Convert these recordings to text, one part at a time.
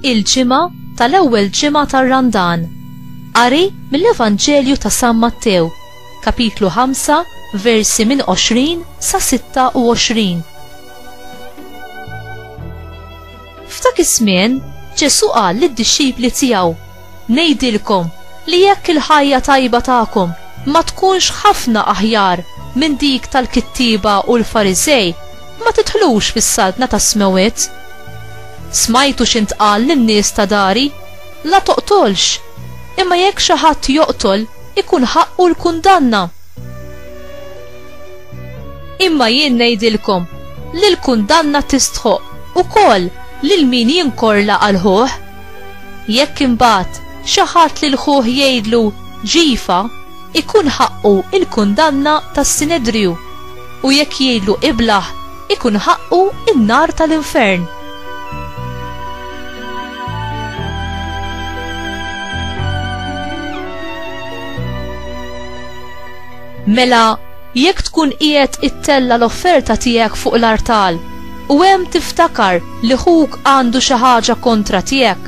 Il-ġimgħa tal-ewwel ġimgħa tar-Randan. Qari mill-Evanġelju ta' San Mattew, kapitlu 5, versi minn 20 sa 26. F'dak iż-żmien Ġesu qal lid-dixxipli tiegħu: ngħidilkom li jekk il-ħajja tajba tagħkom ma tkunx ħafna aħjar minn dik tal-kittiba u l-Fariżej, ma tidħlux fis-saltna tas-smewiet. Smajtu x'intqal lin-nies ta' dari: la toqtolx, imma jekk xi ħadd joqtol ikun ħaqqu l-kundanna. Imma jien ngħidilkom li l-kundanna tistħoq ukoll lil min jinkorla għal ħuħ. Jekk imbagħad xi ħadd lil ħuħ jgħidlu ġifa, ikun ħaqqu il-kundanna tas-Sinedriju, u jekk jgħidlu iblaħ ikun ħaqqu in-nar tal-infern. Mela, jekk tkun qiegħed ittella l-offerta tiegħek fuq l-artal u hemm tiftakar li ħuk għandu xi ħaġa kontra tiegħek,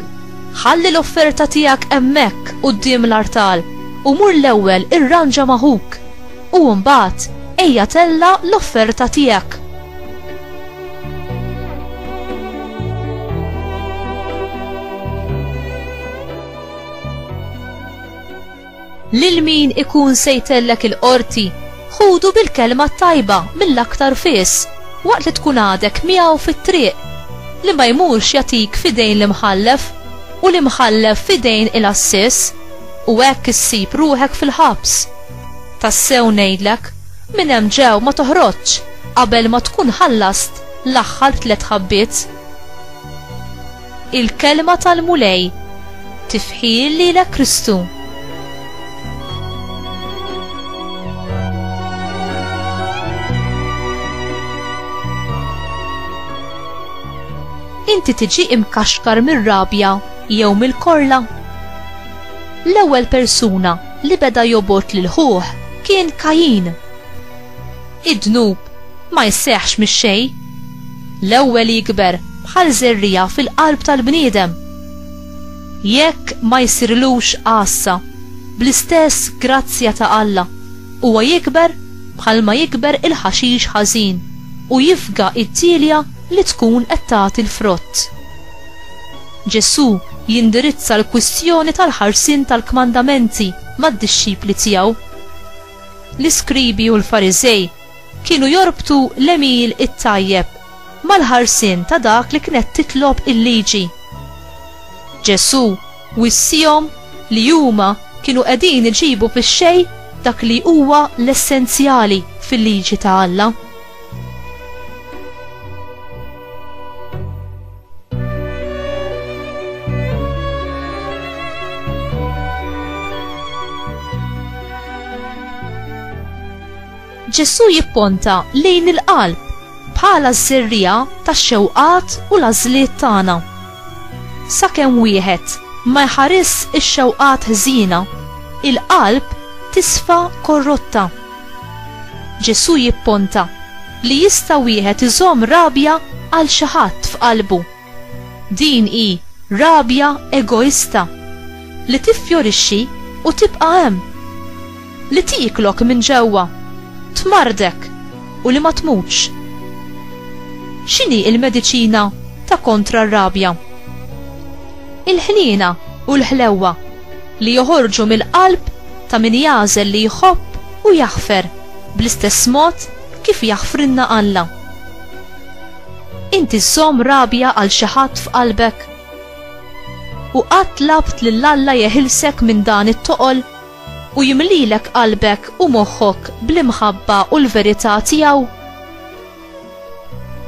ħalli l-offerta tiegħek hemmhekk quddiem l-artal u mur l-ewwel irranġa ma' ħuk u mbagħad ejja tella l-offerta tiegħek. Lil min ikun se jtellek il-qorti, ħudu bil-kelma tajba mill-aktar fis waqt li tkun għadek miegħu fit-triq, li ma jmurx jagħtik fidejn l-imħallef u l-imħallef fidejn il-assis u hekk issib ruħek fil-ħabs. Tassew ngħidlek, minn hemm ġew ma toħroġx qabel ma tkun ħallast l-aħħar 3 ħabbiet. Il-kelma tal-mulej tifħil lilek Kristu. Inti tiġi imkaxkar mir-rabja jew mill-korla? L-ewwel persuna li beda jobot lil ħuħ kien Kajin. Id-dnub ma jseħħx mix-xejn. L-ewwel jikber bħal żerrija fil-qalb tal-bniedem. Jekk ma jsirlux qassa bl-istess grazzja ta' Alla, huwa jikber bħalma jikber il-ħaxix ħażin u jifga it-tilja li tkun qed tagħti l-frott. Ġesu jindirizza l-kwistjoni tal-ħarsin tal-kmandamenti mad-dixxipli tiegħu. L-iskribi u l-Fariżej kienu jorbtu l-emil it-tajjeb mal-ħarsin ta' dak li kienet titlob il-liġi. Ġesu wissihom li huma kienu qegħdin iġibu fix-xejn dak li huwa l-essenzjali fil-liġi ta' Alla. Ġesu jipponta lejn il-qalb bħala żerrija tax-xewqat u l-għażliet tagħna. Sakemm wieħed ma jħares ix-xewqat ħżiena, il-qalb tisfa korrotta. Ġesu jipponta li jista' wieħed iżomm rabja għal xi ħadd f'qalbu. Din hi rabja egoista li tiffjorixxi u tibqa' hemm, li tiklok minn ġewwa, tmardek u li ma tmutx. X'inhi il-mediċina ta' kontra r-rabja? Il-ħniena u l-ħlewwa li joħorġu mill-qalb ta' min jażel li jħobb u jaħfer bl-istess mod kif jaħfrinna Alla. Inti żżomm rabja għal xi ħadd f'qalbek u qatt tlabt lil Alla jeħilsek minn dan it-toqol u jimlilek qalbek u moħħok bl-imħabba u l-verità tiegħu.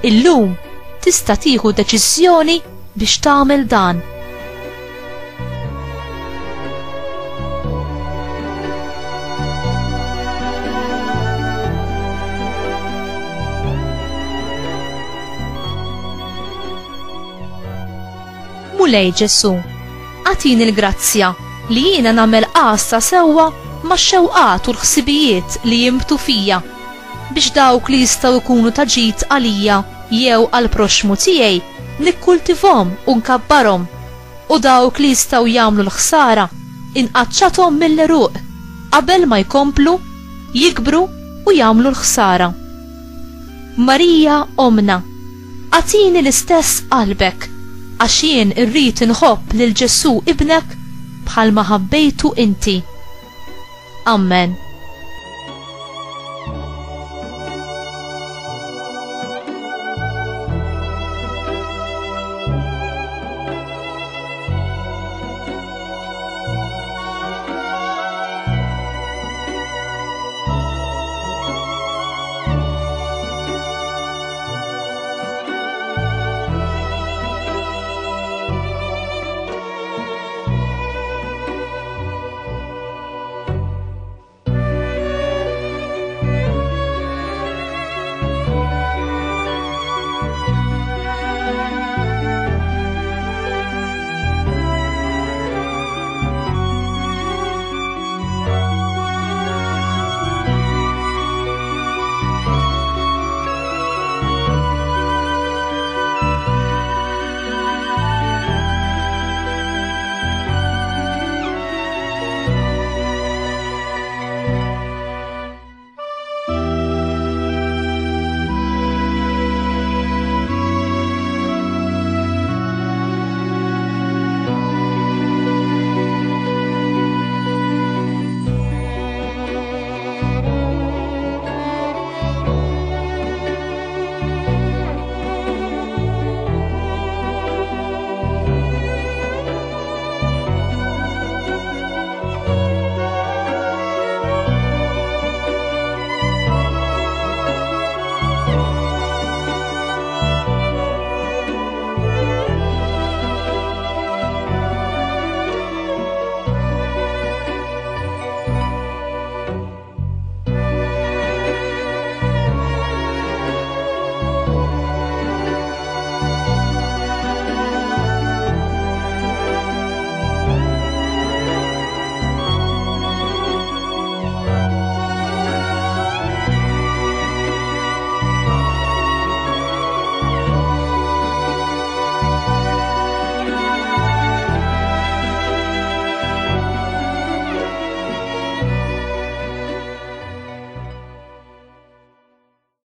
Illum tista' tieħu deċiżjoni biex tagħmel dan. Mulej Ġesu, għatini l-grazzja li jiena nagħmel qassa sewwa max-xewqat u l-ħsibijiet li jimbtu fija biex dawk li jistgħu jkunu ta' ġid għalija jew għall proxmu tiegħi nikkultivhom u nkabbarhom u dawk li jistgħu jagħmlu l-ħsara inqaċċathom mill-eruq qabel ma jkomplu jikbru u jagħmlu l-ħsara. Marija Omna, għatini l-istess qalbek għax jien irrid inħobb lil Ġesu ibnek bħalma ħabbejtu inti. Amen.